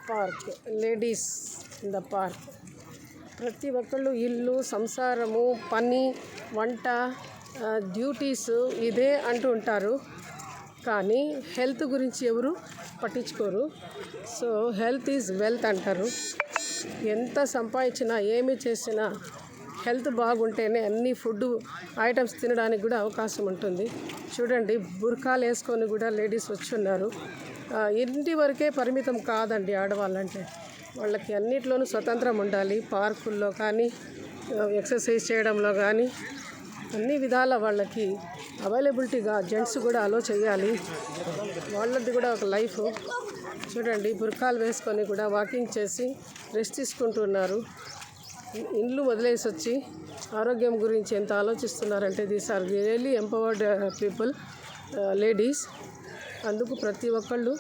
Park, ladies in the park. ప్రతి ఒక్కళ్ళు ఇల్లు, సంసారము, పని, వంట, డ్యూటీస్ ఇదే అంటూ ఉంటారు. కానీ హెల్త్ గురించి ఎవరు పట్టించుకోరు. సో హెల్త్ ఈజ్ వెల్త్ అంటారు. ఎంత సంపాదించినా ఏమి చేసినా హెల్త్ బాగుంటేనే అన్ని ఫుడ్ ఐటమ్స్ తినడానికి కూడా అవకాశం ఉంటుంది. చూడండి, బుర్కాలు వేసుకొని కూడా లేడీస్ వచ్చి ఉన్నారు. ఇంటి వరకే పరిమితం కాదండి ఆడవాళ్ళంటే. వాళ్ళకి అన్నిట్లోనూ స్వతంత్రం ఉండాలి. పార్కుల్లో కానీ, ఎక్సర్సైజ్ చేయడంలో కానీ అన్ని విధాల వాళ్ళకి అవైలబిలిటీగా జెంట్స్ కూడా అలో చేయాలి. వాళ్ళది కూడా ఒక లైఫ్. చూడండి, బుర్కాలు వేసుకొని కూడా వాకింగ్ చేసి రెస్ట్ తీసుకుంటున్నారు. ఇండ్లు వదిలేసి వచ్చి ఆరోగ్యం గురించి ఎంత ఆలోచిస్తున్నారంటే these are really empowered people, ladies. అందుకు ప్రతి ఒక్కళ్ళు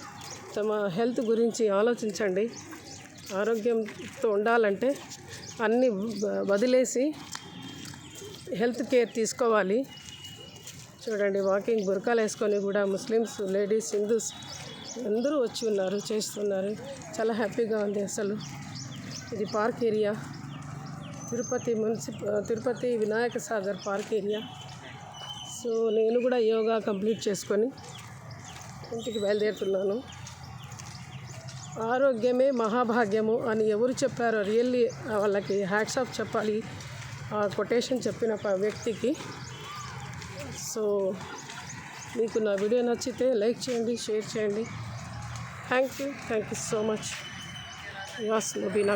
తమ హెల్త్ గురించి ఆలోచించండి. ఆరోగ్యంతో ఉండాలంటే అన్నీ వదిలేసి హెల్త్ కేర్ తీసుకోవాలి. చూడండి, వాకింగ్ బుర్కాలు వేసుకొని కూడా ముస్లిమ్స్, లేడీస్, హిందూస్ అందరూ వచ్చి ఉన్నారు, చేస్తున్నారు. చాలా హ్యాపీగా ఉంది అసలు. ఇది park area, Tirupati Vinayaka Sagar park area. So నేను కూడా యోగా కంప్లీట్ చేసుకొని ఇంటికి బయలుదేరుతున్నాను. ఆరోగ్యమే మహాభాగ్యము అని ఎవరు చెప్పారో రియల్లీ వాళ్ళకి హ్యాట్స్ ఆఫ్ చెప్పాలి, ఆ కొటేషన్ చెప్పిన వ్యక్తికి. సో మీకు నా వీడియో నచ్చితే లైక్ చేయండి, షేర్ చేయండి. Thank you so much. యాస్ ముబీనా.